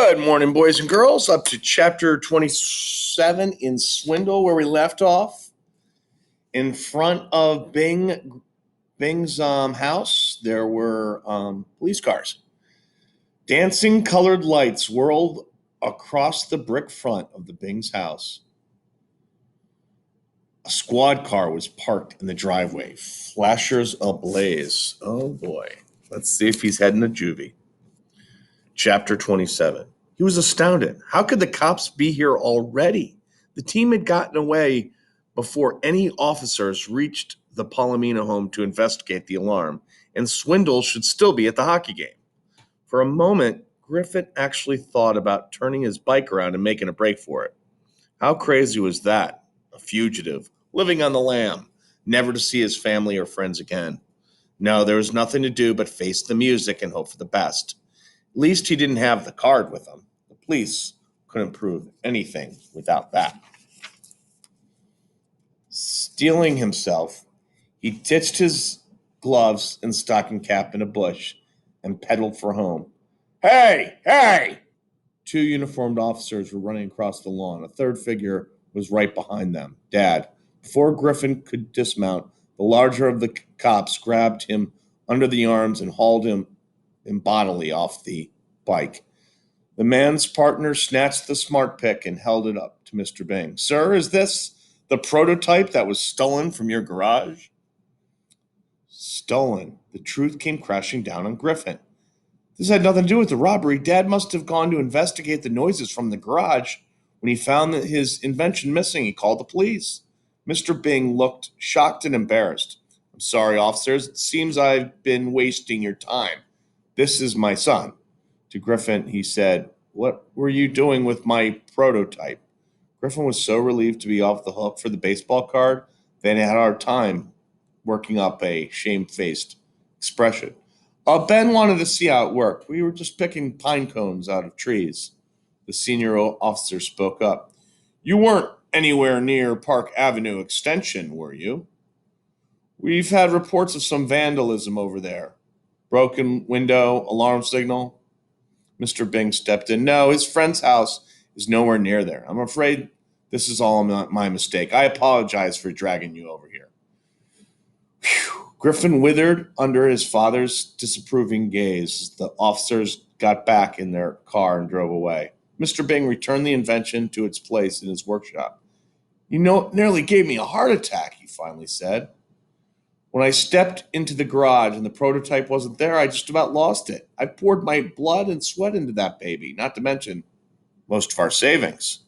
Good morning, boys and girls. Up to chapter 27 in Swindle, where we left off. In front of Bing's house, there were police cars. Dancing colored lights whirled across the brick front of the Bing's house. A squad car was parked in the driveway, flashers ablaze. Oh boy. Let's see if he's heading to juvie. Chapter 27. He was astounded. How could the cops be here already? The team had gotten away before any officers reached the Palomino home to investigate the alarm, and Swindle should still be at the hockey game. For a moment, Griffin actually thought about turning his bike around and making a break for it. How crazy was that? A fugitive, living on the lam, never to see his family or friends again. No, there was nothing to do but face the music and hope for the best. At least he didn't have the card with him. The police couldn't prove anything without that. Steeling himself, he ditched his gloves and stocking cap in a bush and pedaled for home. Hey, hey! Two uniformed officers were running across the lawn. A third figure was right behind them. Dad. Before Griffin could dismount, the larger of the cops grabbed him under the arms and hauled him bodily off the bike. The man's partner snatched the smart pick and held it up to Mr. Bing. Sir, is this the prototype that was stolen from your garage? Stolen. The truth came crashing down on Griffin. This had nothing to do with the robbery. Dad must have gone to investigate the noises from the garage. When he found that his invention missing, he called the police. Mr. Bing looked shocked and embarrassed. I'm sorry, officers. It seems I've been wasting your time. This is my son. To Griffin, he said, What were you doing with my prototype? Griffin was so relieved to be off the hook for the baseball card that he had our time working up a shamefaced expression. Ben wanted to see how it worked. We were just picking pine cones out of trees. The senior officer spoke up. You weren't anywhere near Park Avenue Extension, were you? We've had reports of some vandalism over there. Broken window, alarm signal. Mr. Bing stepped in. No, his friend's house is nowhere near there. I'm afraid this is all my mistake. I apologize for dragging you over here. Whew. Griffin withered under his father's disapproving gaze as the officers got back in their car and drove away. Mr. Bing returned the invention to its place in his workshop. You know, it nearly gave me a heart attack, he finally said. When I stepped into the garage and the prototype wasn't there, I just about lost it. I poured my blood and sweat into that baby, not to mention most of our savings.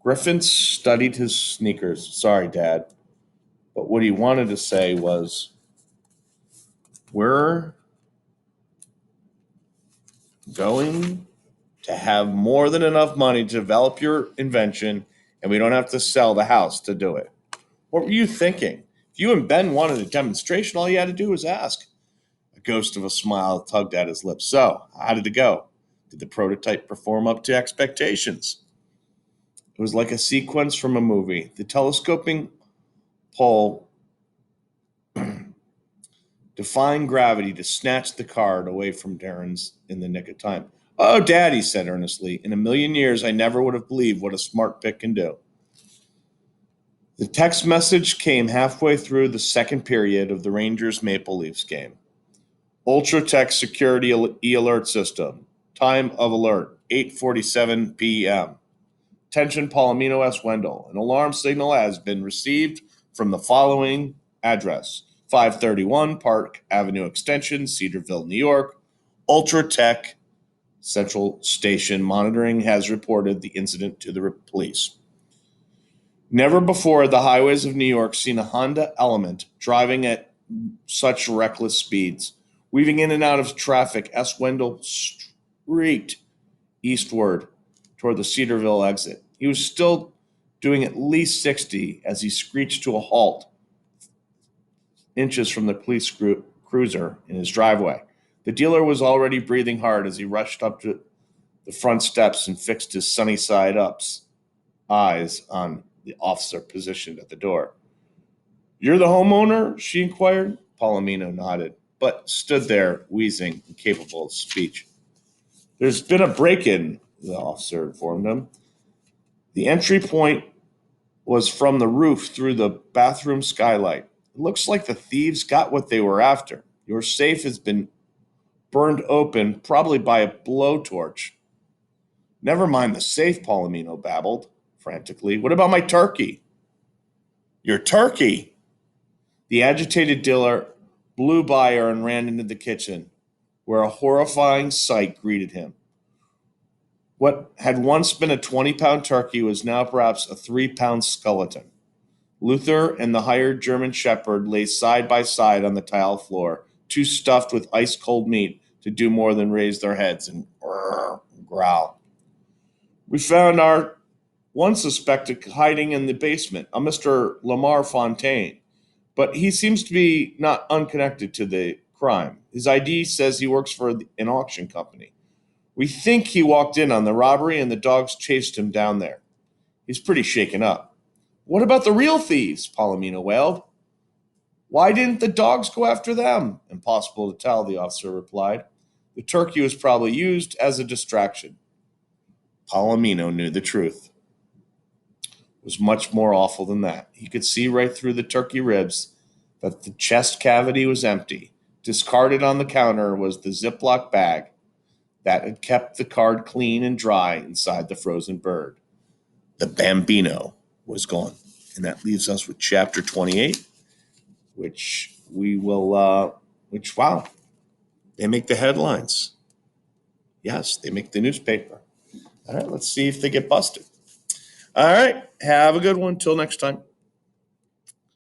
Griffin studied his sneakers. Sorry, Dad. But what he wanted to say was, we're going to have more than enough money to develop your invention, and we don't have to sell the house to do it. What were you thinking? If you and Ben wanted a demonstration, all you had to do was ask. A ghost of a smile tugged at his lips. So, how did it go? Did the prototype perform up to expectations? It was like a sequence from a movie. The telescoping pole defying gravity to snatch the card away from Darren's in the nick of time. Oh, Dad, he said earnestly, in a million years I never would have believed what a smart pick can do. The text message came halfway through the second period of the Rangers Maple Leafs game. Ultra Tech Security E-Alert System. Time of alert, 8:47 p.m. Attention Palomino S. Wendell. An alarm signal has been received from the following address. 531 Park Avenue Extension, Cedarville, New York. Ultra Tech Central Station Monitoring has reported the incident to the police. Never before had the highways of New York seen a Honda Element driving at such reckless speeds. Weaving in and out of traffic, S. Wendell streaked eastward toward the Cedarville exit. He was still doing at least 60 as he screeched to a halt inches from the police cruiser in his driveway. The dealer was already breathing hard as he rushed up to the front steps and fixed his sunny side up's eyes on the officer positioned at the door. You're the homeowner? She inquired. Palomino nodded, but stood there, wheezing, incapable of speech. There's been a break-in, the officer informed him. The entry point was from the roof through the bathroom skylight. It looks like the thieves got what they were after. Your safe has been burned open, probably by a blowtorch. Never mind the safe, Palomino babbled frantically. What about my turkey? Your turkey? The agitated dealer blew by her and ran into the kitchen, where a horrifying sight greeted him. What had once been a 20-pound turkey was now perhaps a 3-pound skeleton. Luther and the hired German shepherd lay side by side on the tile floor, too stuffed with ice-cold meat to do more than raise their heads and growl. We found our one suspect hiding in the basement, a Mr. Lamar Fontaine, but he seems to be not unconnected to the crime. His ID says he works for an auction company. We think he walked in on the robbery and the dogs chased him down there. He's pretty shaken up. What about the real thieves? Palomino wailed. Why didn't the dogs go after them? Impossible to tell, the officer replied. The turkey was probably used as a distraction. Palomino knew the truth. It was much more awful than that. He could see right through the turkey ribs that the chest cavity was empty. Discarded on the counter was the Ziploc bag that had kept the card clean and dry inside the frozen bird. The Bambino was gone. And that leaves us with chapter 28, which we will, wow, they make the headlines. Yes, they make the newspaper. All right, let's see if they get busted. All right, have a good one. Till next time.